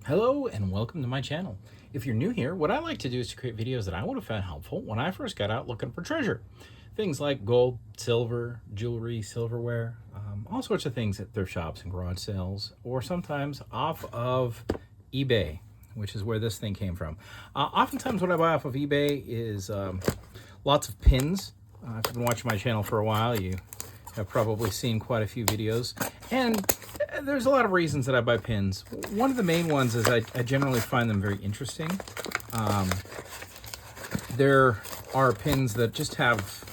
Hello and welcome to my channel. If you're new here, what I like to do is to create videos that I would have found helpful when I first got out looking for treasure. Things like gold, silver, jewelry, silverware, all sorts of things at thrift shops and garage sales, or sometimes off of eBay, which is where this thing came from. Oftentimes what I buy off of eBay is lots of pins. If you've been watching my channel for a while, you have probably seen quite a few videos. And there's a lot of reasons that I buy pins. One of the main ones is I generally find them very interesting. There are pins that just have,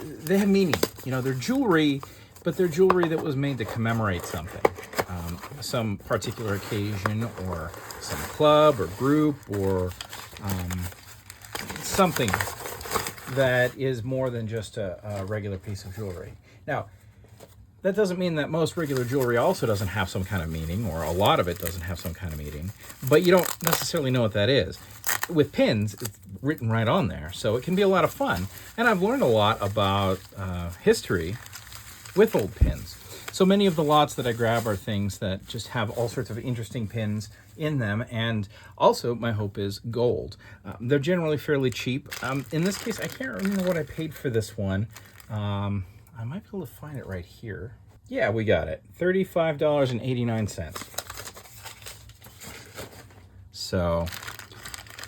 they have meaning. You know, they're jewelry, but they're jewelry that was made to commemorate something. Some particular occasion, or some club or group, or something that is more than just a regular piece of jewelry. Now, that doesn't mean that most regular jewelry also doesn't have some kind of meaning, or a lot of it doesn't have some kind of meaning, but you don't necessarily know what that is. With pins, it's written right on there, so it can be a lot of fun. And I've learned a lot about history with old pins. So many of the lots that I grab are things that just have all sorts of interesting pins in them, and also my hope is gold. They're generally fairly cheap. In this case, I can't remember what I paid for this one. I might be able to find it right here. Yeah, we got it. $35.89. So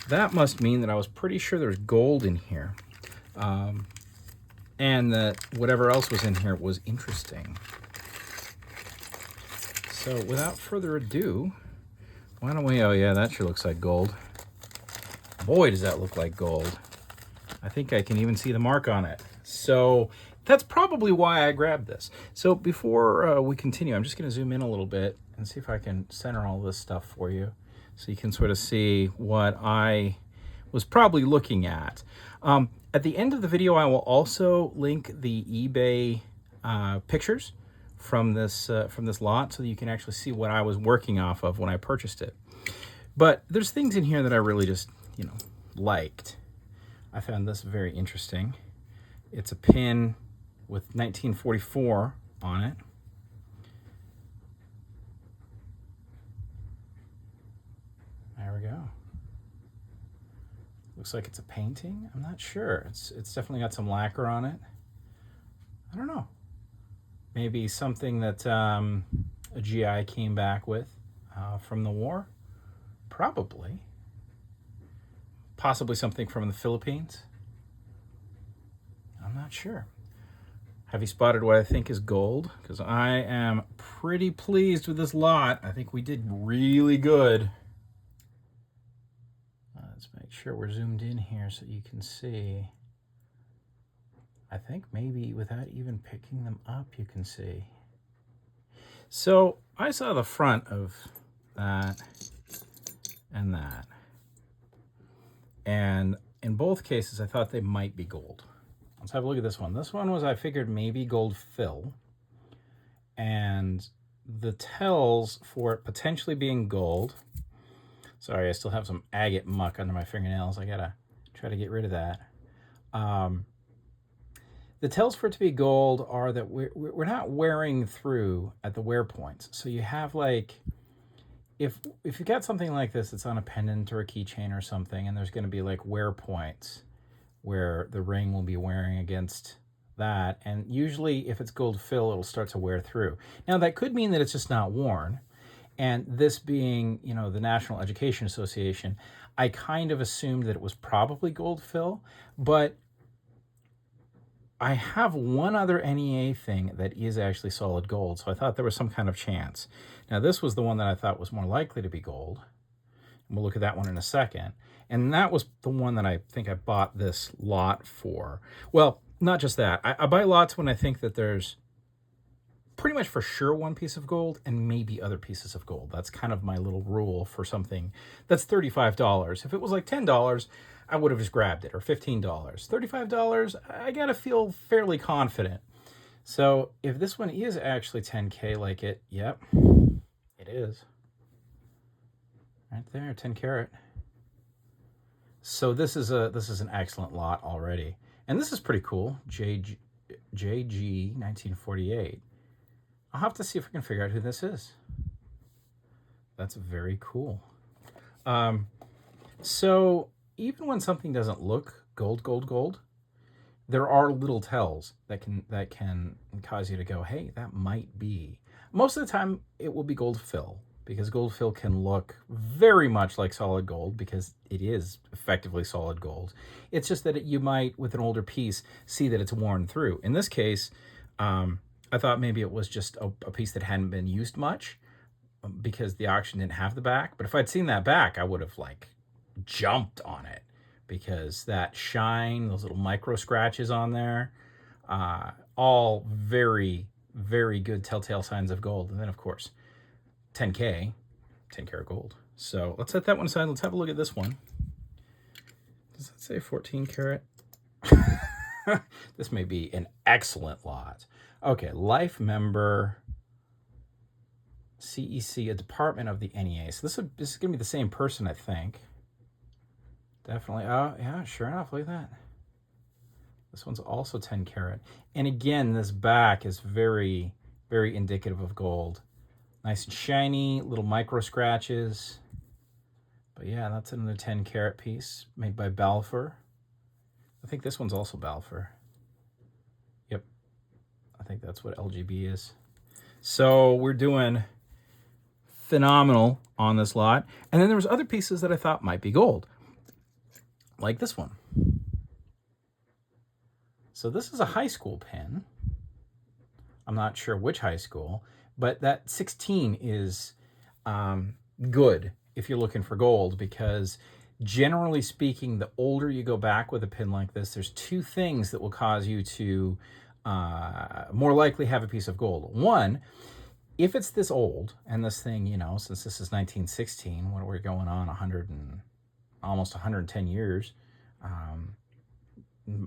that must mean that I was pretty sure there's gold in here. And that whatever else was in here was interesting. So without further ado, why don't we, oh yeah, that sure looks like gold. Boy, does that look like gold. I think I can even see the mark on it. So that's probably why I grabbed this. So before we continue, I'm just going to zoom in a little bit and see if I can center all this stuff for you, so you can sort of see what I was probably looking at. At the end of the video, I will also link the eBay pictures from this lot, so that you can actually see what I was working off of when I purchased it. But there's things in here that I really just, you know, liked. I found this very interesting. It's a pin with 1944 on it. There we go. Looks like it's a painting. I'm not sure. It's definitely got some lacquer on it. I don't know. Maybe something that a GI came back with from the war. Probably. Possibly something from the Philippines. I'm not sure. Have you spotted what I think is gold? Because I am pretty pleased with this lot. I think we did really good. Let's make sure we're zoomed in here so you can see. I think maybe without even picking them up, you can see. So I saw the front of that and that. And in both cases, I thought they might be gold. Let's have a look at this one. This one was, I figured, maybe gold fill. And the tells for it potentially being gold. Sorry, I still have some agate muck under my fingernails. I gotta try to get rid of that. The tells for it to be gold are that we're not wearing through at the wear points. So you have, like, if you got something like this, it's on a pendant or a keychain or something, and there's going to be like wear points where the ring will be wearing against that. And usually if it's gold fill, it'll start to wear through. Now that could mean that it's just not worn. And this being, you know, the National Education Association, I kind of assumed that it was probably gold fill, but I have one other NEA thing that is actually solid gold, so I thought there was some kind of chance. Now, this was the one that I thought was more likely to be gold. And we'll look at that one in a second. And that was the one that I think I bought this lot for. Well, not just that. I buy lots when I think that there's pretty much for sure one piece of gold and maybe other pieces of gold. That's kind of my little rule for something that's $35. If it was like $10, I would have just grabbed it, or $15. $35, I gotta feel fairly confident. So if this one is actually 10K like it, yep, it is. Right there, 10 karat. So this is an excellent lot already. And this is pretty cool. JG 1948. I'll have to see if we can figure out who this is. That's very cool. So even when something doesn't look gold, there are little tells that can cause you to go, hey, that might be. Most of the time, it will be gold fill, because gold fill can look very much like solid gold because it is effectively solid gold. It's just that you might, with an older piece, see that it's worn through. In this case, I thought maybe it was just a piece that hadn't been used much because the auction didn't have the back. But if I'd seen that back, I would have like jumped on it, because that shine, those little micro scratches on there, all very, very good telltale signs of gold. And then, of course, 10K, 10 karat gold. So let's set that one aside. Let's have a look at this one. Does that say 14 karat? This may be an excellent lot. Okay, life member, CEC, a department of the NEA. So this is going to be the same person, I think. Definitely. Oh, yeah, sure enough. Look at that. This one's also 10 karat. And again, this back is very, very indicative of gold. Nice and shiny, little micro scratches. But yeah, that's another 10 karat piece made by Balfur. I think this one's also Balfur. Yep. I think that's what LGB is. So we're doing phenomenal on this lot. And then there was other pieces that I thought might be gold, like this one. So this is a high school pin. I'm not sure which high school, but that 16 is good if you're looking for gold, because generally speaking, the older you go back with a pin like this, there's two things that will cause you to more likely have a piece of gold. One, if it's this old, and this thing, you know, since this is 1916, what are we going on, almost 110 years,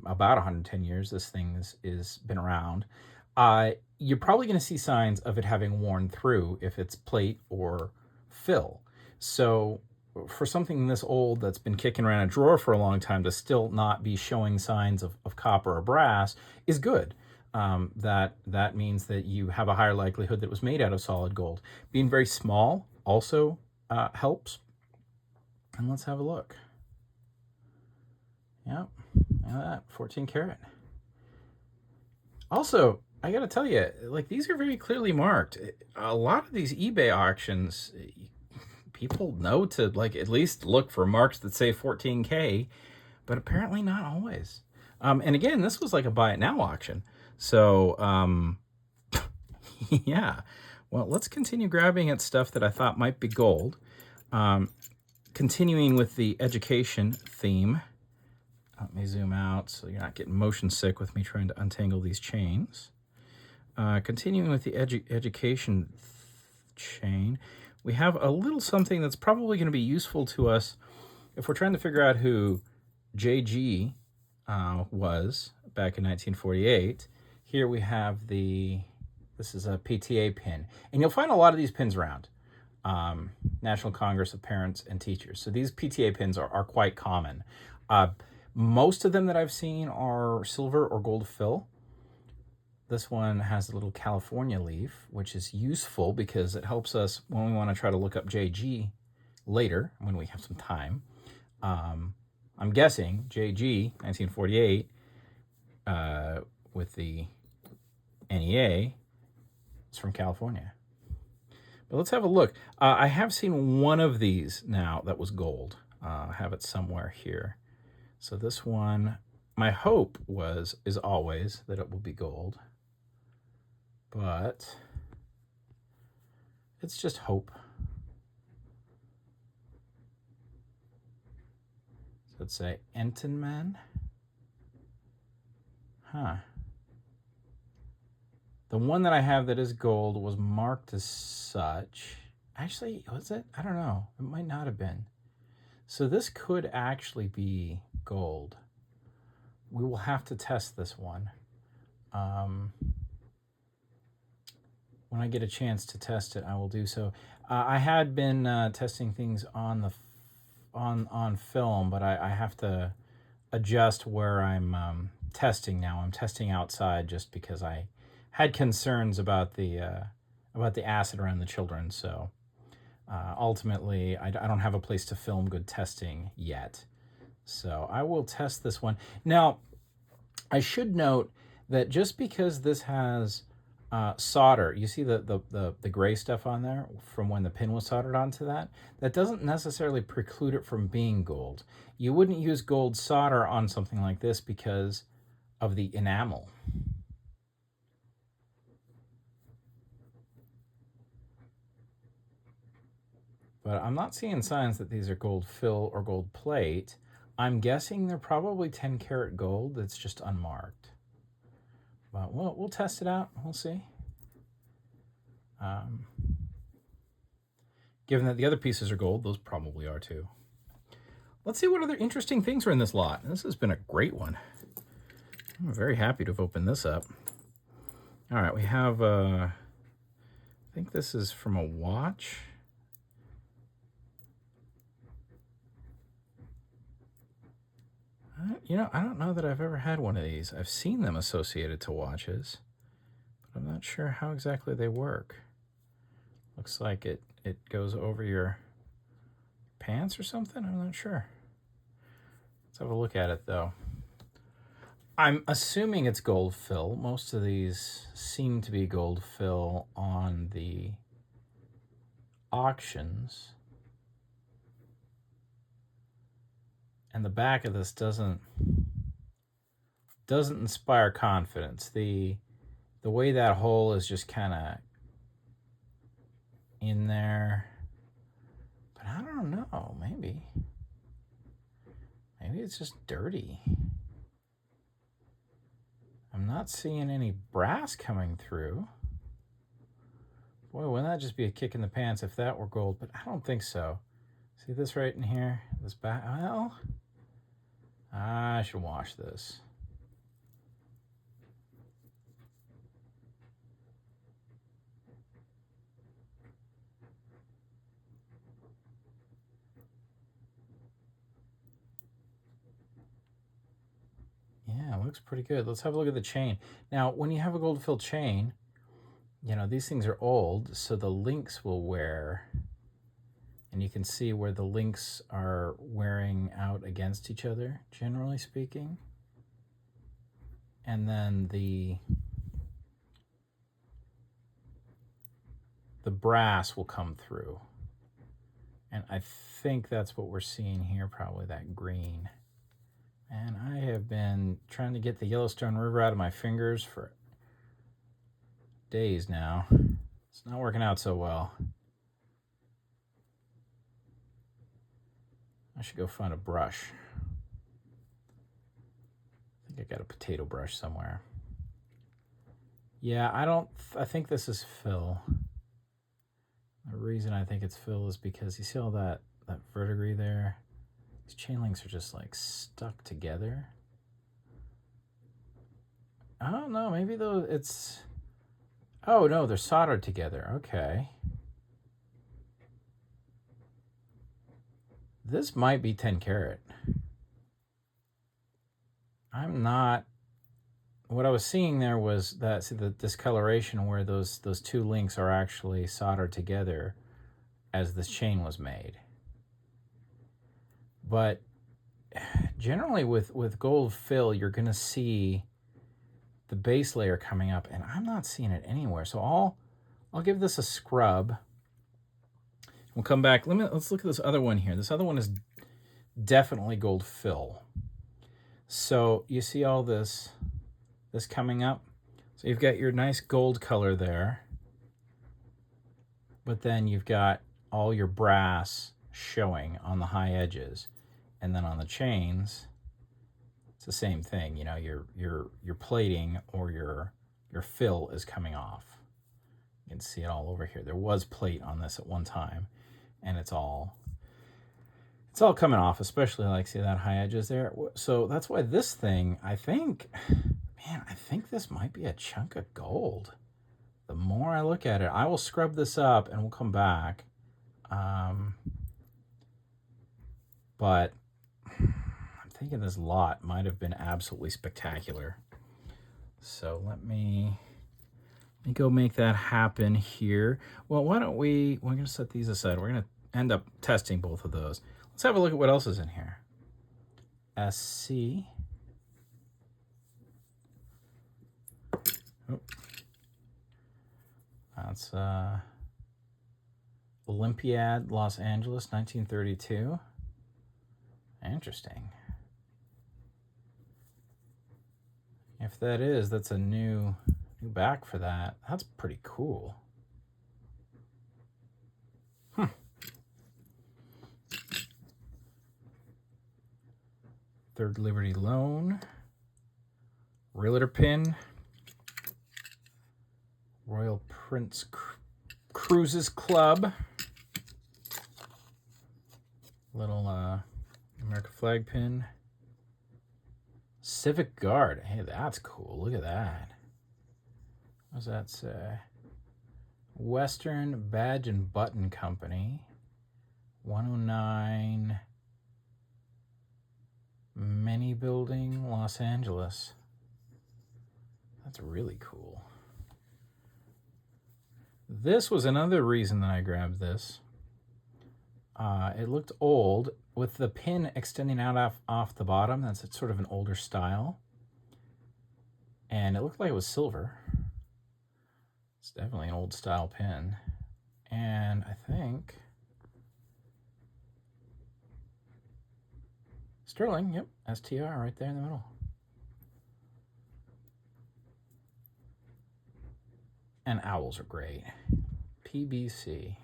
about 110 years, this thing is been around. You're probably going to see signs of it having worn through if it's plate or fill. So for something this old that's been kicking around a drawer for a long time to still not be showing signs of copper or brass is good. That means that you have a higher likelihood that it was made out of solid gold. Being very small also helps. And let's have a look. Yep, look at that, 14 karat. Also, I gotta tell you, like, these are very clearly marked. A lot of these eBay auctions, people know to like at least look for marks that say 14K, but apparently not always. And again, this was like a buy it now auction. So, yeah. Well, let's continue grabbing at stuff that I thought might be gold. Continuing with the education theme. Let me zoom out so you're not getting motion sick with me trying to untangle these chains. Continuing with the education chain, we have a little something that's probably going to be useful to us if we're trying to figure out who JG was back in 1948. Here we have this is a PTA pin. And you'll find a lot of these pins around. National Congress of Parents and Teachers. So these PTA pins are quite common. Most of them that I've seen are silver or gold fill. This one has a little California leaf, which is useful because it helps us when we want to try to look up JG later, when we have some time. I'm guessing JG, 1948, with the NEA, is from California. But let's have a look. I have seen one of these now that was gold. I have it somewhere here. So this one, my hope is always that it will be gold. But it's just hope. So let's say Entenmann. Huh. The one that I have that is gold was marked as such. Actually, was it? I don't know. It might not have been. So this could actually be gold. We will have to test this one. When I get a chance to test it, I will do so. I had been testing things on film, but I have to adjust where I'm testing now. I'm testing outside just because I had concerns about the acid around the children. So ultimately, I don't have a place to film good testing yet. So I will test this one. Now, I should note that just because this has solder, you see the gray stuff on there from when the pin was soldered onto that, that doesn't necessarily preclude it from being gold. You wouldn't use gold solder on something like this because of the enamel. But I'm not seeing signs that these are gold fill or gold plate. I'm guessing they're probably 10 karat gold that's just unmarked. But we'll test it out. We'll see. Given that the other pieces are gold, those probably are too. Let's see what other interesting things are in this lot. This has been a great one. I'm very happy to have opened this up. All right, we have, I think this is from a watch. You know, I don't know that I've ever had one of these. I've seen them associated to watches, but I'm not sure how exactly they work. Looks like it goes over your pants or something. I'm not sure. Let's have a look at it, though. I'm assuming it's gold fill. Most of these seem to be gold fill on the auctions. And the back of this doesn't inspire confidence. The way that hole is just kind of in there. But I don't know, maybe it's just dirty. I'm not seeing any brass coming through. Boy, wouldn't that just be a kick in the pants if that were gold, but I don't think so. See this right in here? This back, well, I should wash this. Yeah, it looks pretty good. Let's have a look at the chain. Now, when you have a gold fill chain, you know, these things are old, so the links will wear. And you can see where the links are wearing out against each other, generally speaking. And then the brass will come through. And I think that's what we're seeing here, probably that green. And I have been trying to get the Yellowstone River out of my fingers for days now. It's not working out so well. I should go find a brush. I think I got a potato brush somewhere. Yeah, I think this is fill. The reason I think it's fill is because you see all that verdigris there? These chain links are just like stuck together. Oh no, maybe though it's, oh no, they're soldered together. Okay. This might be 10 karat. I'm not, what I was seeing there was that, see the discoloration where those two links are actually soldered together as this chain was made. But generally with gold fill, you're going to see the base layer coming up, and I'm not seeing it anywhere. So I'll give this a scrub. We'll come back. Let's look at this other one here. This other one is definitely gold fill. So you see all this coming up. So you've got your nice gold color there, but then you've got all your brass showing on the high edges, and then on the chains, it's the same thing. You know, your plating or your fill is coming off. You can see it all over here. There was plate on this at one time, and it's all coming off, especially like, see that high edges there. So that's why this thing, I think, man, I think this might be a chunk of gold. The more I look at it, I will scrub this up and we'll come back. But I'm thinking this lot might have been absolutely spectacular. So let me Let me go make that happen here. Well, why don't we're going to set these aside. We're going to end up testing both of those. Let's have a look at what else is in here. SC. Oh. That's Olympiad, Los Angeles, 1932. Interesting. If that is, that's a new back for that. That's pretty cool. Third Liberty Loan. Realtor pin. Royal Prince Cruises Club. Little American flag pin. Civic Guard. Hey, that's cool. Look at that. What does that say? Western Badge and Button Company. 109 Many Building, Los Angeles. That's really cool. This was another reason that I grabbed this. It looked old with the pin extending out off the bottom. That's sort of an older style. And it looked like it was silver. It's definitely an old style pin. And I think sterling, yep, STR right there in the middle. And owls are great. PBC.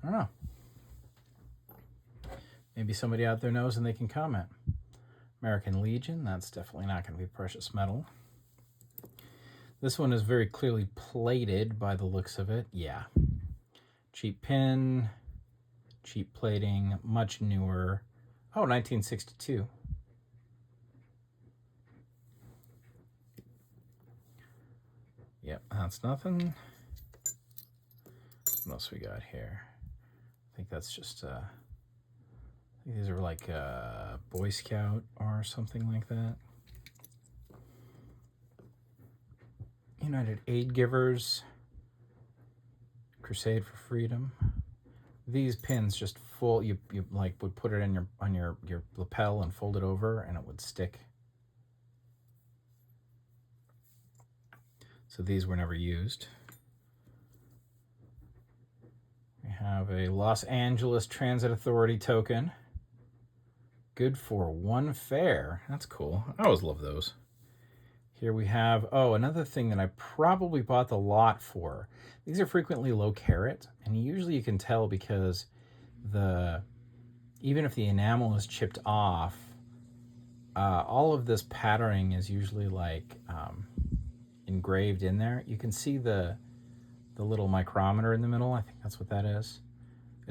I don't know. Maybe somebody out there knows and they can comment. American Legion, that's definitely not going to be precious metal. This one is very clearly plated by the looks of it. Yeah. Cheap pin, cheap plating, much newer. Oh, 1962. Yep, that's nothing. What else we got here? I think that's just, I think these are like a Boy Scout or something like that. United Aid Givers. Crusade for Freedom. These pins just full, you like would put it in on your lapel and fold it over and it would stick. So these were never used. We have a Los Angeles Transit Authority token. Good for one fare. That's cool. I always love those. Here we have, oh, another thing that I probably bought the lot for. These are frequently low carat, and usually you can tell because even if the enamel is chipped off, all of this patterning is usually like engraved in there. You can see the little micrometer in the middle, I think that's what that is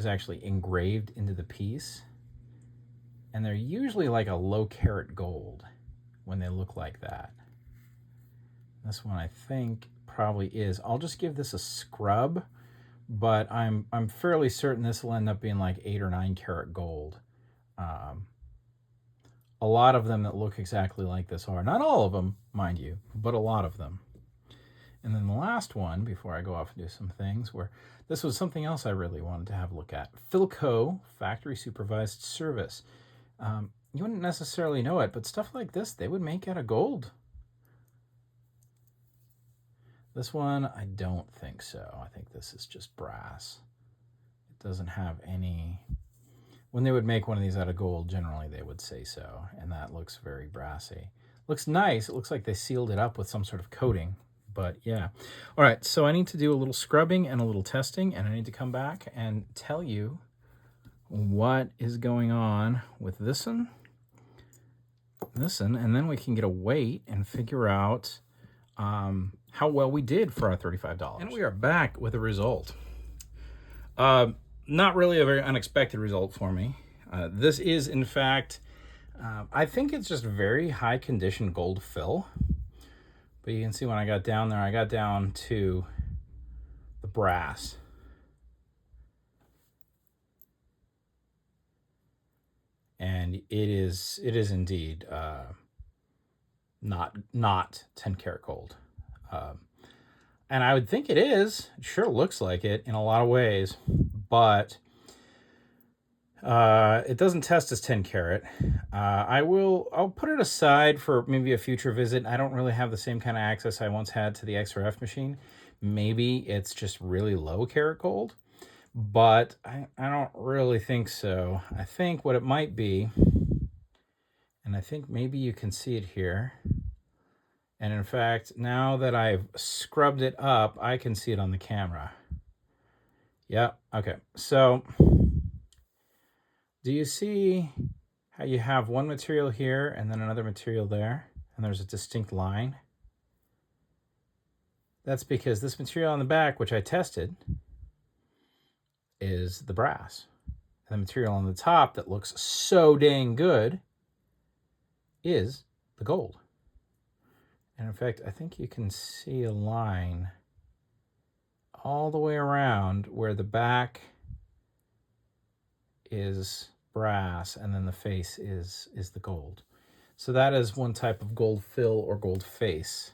actually engraved into the piece. And they're usually like a low carat gold when they look like that. This one I think probably is. I'll just give this a scrub, but I'm fairly certain this will end up being like 8 or 9 karat gold. A lot of them that look exactly like this are. Not all of them, mind you, but a lot of them. And then the last one, before I go off and do some things, where this was something else I really wanted to have a look at. Philco Factory Supervised Service. You wouldn't necessarily know it, but stuff like this, they would make out of gold. This one, I don't think so. I think this is just brass. It doesn't have any... When they would make one of these out of gold, generally they would say so, and that looks very brassy. Looks nice. It looks like they sealed it up with some sort of coating, but yeah. All right, so I need to do a little scrubbing and a little testing, and I need to come back and tell you what is going on with this one, and then we can get a weight and figure out how well we did for our $35. And we are back with a result. Not really a very unexpected result for me. This is, in fact, I think it's just very high condition gold fill. But you can see when I got down there, I got down to the brass. And it is indeed not 10 karat gold. And I would think it is. It sure looks like it in a lot of ways, but it doesn't test as 10 karat. I'll put it aside for maybe a future visit. I don't really have the same kind of access I once had to the XRF machine. Maybe it's just really low karat gold, but I don't really think so. I think what it might be, and I think maybe you can see it here. And in fact, now that I've scrubbed it up, I can see it on the camera. Yeah, okay. So, do you see how you have one material here and then another material there, and there's a distinct line? That's because this material on the back, which I tested, is the brass. And the material on the top that looks so dang good is the gold. And in fact, I think you can see a line all the way around where the back is brass and then the face is the gold. So that is one type of gold fill or gold face.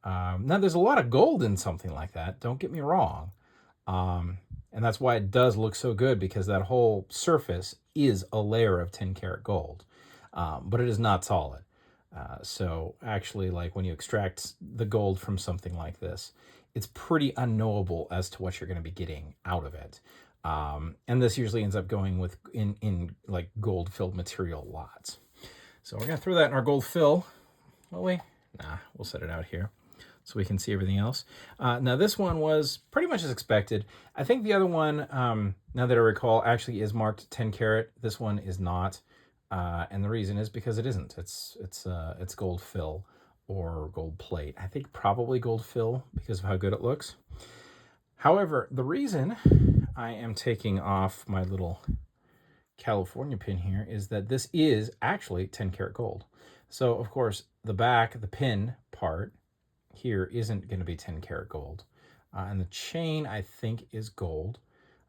Now, there's a lot of gold in something like that, don't get me wrong. And that's why it does look so good, because that whole surface is a layer of 10 karat gold. But it is not solid. So actually, like when you extract the gold from something like this, it's pretty unknowable as to what you're going to be getting out of it. And this usually ends up going with in like gold filled material lots. So we're going to throw that in our gold fill. Will we? Nah, we'll set it out here so we can see everything else. Now this one was pretty much as expected. I think the other one, now that I recall, actually is marked 10 karat. This one is not. And the reason is because it isn't. It's gold fill or gold plate. I think probably gold fill because of how good it looks. However, the reason I am taking off my little California pin here is that this is actually 10 karat gold. So of course the back, the pin part here isn't going to be 10 karat gold. And the chain, I think, is gold.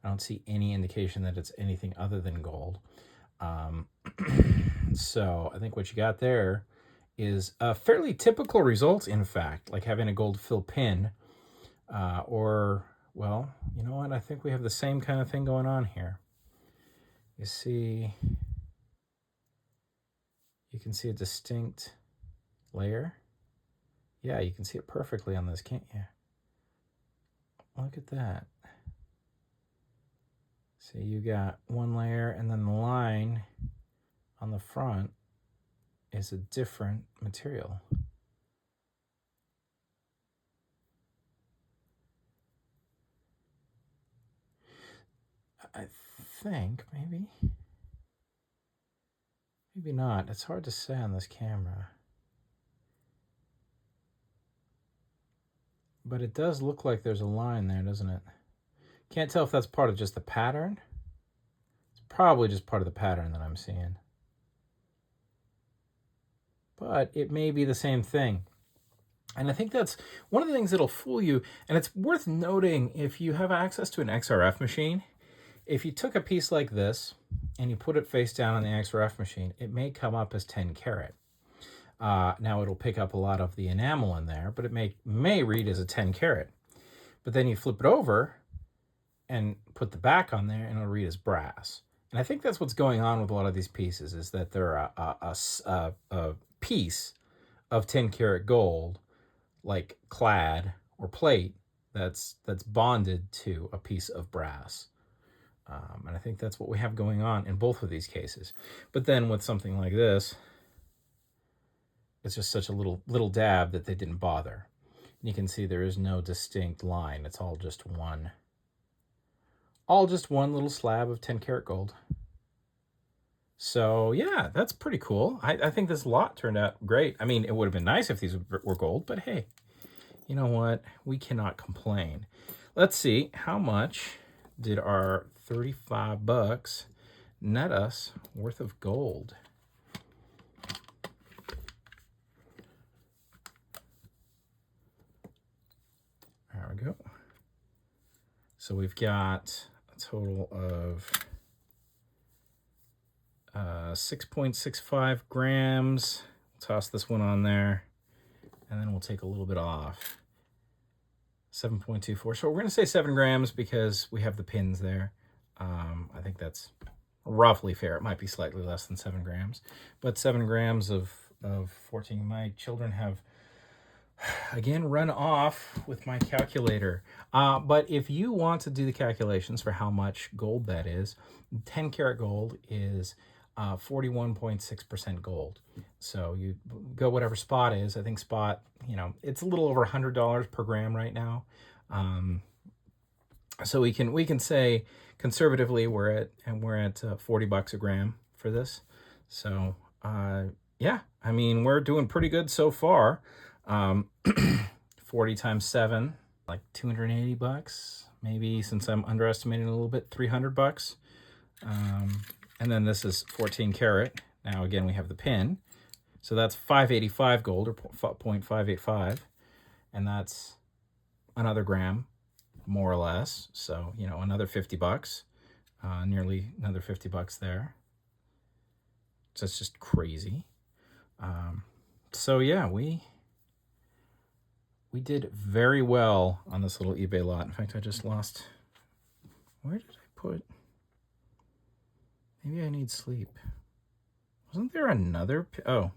I don't see any indication that it's anything other than gold. So I think what you got there is a fairly typical result, in fact, like having a gold fill pin, or, well, you know what? I think we have the same kind of thing going on here. You see, you can see a distinct layer. Yeah, you can see it perfectly on this, can't you? Look at that. So you got one layer, and then the line on the front is a different material. I think maybe not. It's hard to say on this camera. But it does look like there's a line there, doesn't it? Can't tell if that's part of just the pattern. It's probably just part of the pattern that I'm seeing. But it may be the same thing. And I think that's one of the things that'll fool you. And it's worth noting, if you have access to an XRF machine, if you took a piece like this and you put it face down on the XRF machine, it may come up as 10 karat. Now it'll pick up a lot of the enamel in there, but it may read as a 10 karat. But then you flip it over and put the back on there and it'll read as brass. And I think that's what's going on with a lot of these pieces, is that they're a piece of 10 karat gold, like clad or plate, that's bonded to a piece of brass. And I think that's what we have going on in both of these cases. But then with something like this, it's just such a little dab that they didn't bother. And you can see there is no distinct line. It's all just one little slab of 10 karat gold. So yeah, that's pretty cool. I think this lot turned out great. I mean, it would have been nice if these were gold, but hey, you know what? We cannot complain. Let's see, how much did our 35 bucks net us worth of gold? There we go. So we've got a total of 6.65 grams. Toss this one on there. and then we'll take a little bit off. 7.24. So we're going to say 7 grams because we have the pins there. I think that's roughly fair. It might be slightly less than 7 grams, but 7 grams of 14. My children have, again, run off with my calculator. But if you want to do the calculations for how much gold that is, 10 karat gold is 41.6% gold. So you go whatever spot is. I think spot, you know, it's a little over $100 per gram right now. So we can say conservatively we're at $40 a gram for this. So yeah, I mean, we're doing pretty good so far. 40 times 7, like $280, maybe, since I'm underestimating a little bit, $300. And then this is 14 karat. Now again, we have the pin. So that's 585 gold, or 0.585. And that's another gram, more or less. So, you know, another $50, nearly another $50 there. So it's just crazy. So yeah, we did very well on this little eBay lot. In fact, I just lost, where did I put, maybe I need sleep. Wasn't there another, oh,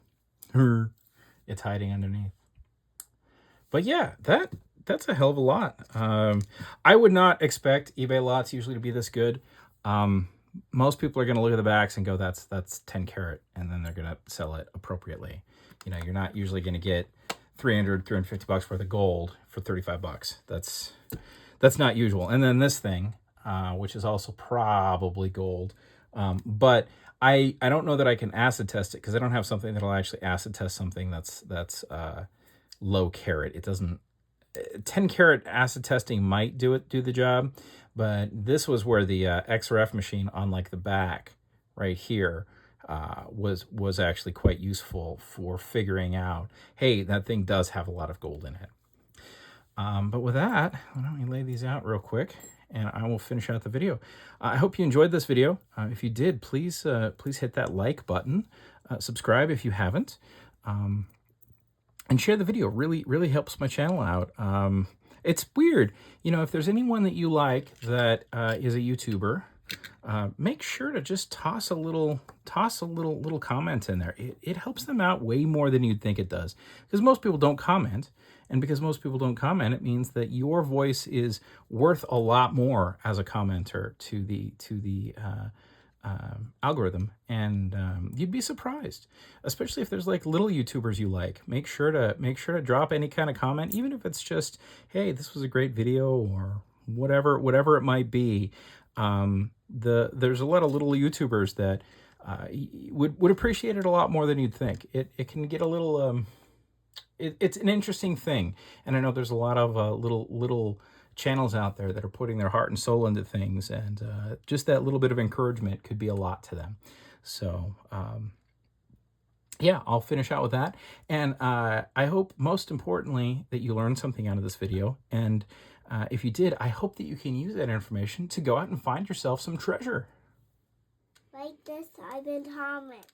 it's hiding underneath. But yeah, that's a hell of a lot. I would not expect eBay lots usually to be this good. Most people are going to look at the backs and go, that's 10 karat, and then they're going to sell it appropriately. You know, you're not usually going to get $350 worth of gold for $35. That's not usual. And then this thing, which is also probably gold, but I don't know that I can acid test it because I don't have something that'll actually acid test something that's low karat. It doesn't. 10 karat acid testing might do the job, but this was where the XRF machine on like the back right here was actually quite useful for figuring out, hey, that thing does have a lot of gold in it. But with that, let me lay these out real quick, and I will finish out the video. I hope you enjoyed this video. If you did, please hit that like button. Subscribe if you haven't. And share the video. Really helps my channel out. It's weird, you know, if there's anyone that you like that is a YouTuber, make sure to just toss a little comment in there. It helps them out way more than you'd think it does, because most people don't comment, and because most people don't comment, it means that your voice is worth a lot more as a commenter to the algorithm, and you'd be surprised, especially if there's like little YouTubers you like. Make sure to drop any kind of comment, even if it's just, hey, this was a great video, or whatever it might be. There's a lot of little YouTubers that would appreciate it a lot more than you'd think. It can get a little it's an interesting thing, and I know there's a lot of little channels out there that are putting their heart and soul into things, and just that little bit of encouragement could be a lot to them. So yeah, I'll finish out with that, and I hope most importantly that you learned something out of this video, and if you did, I hope that you can use that information to go out and find yourself some treasure. Like this, I've been Thomas.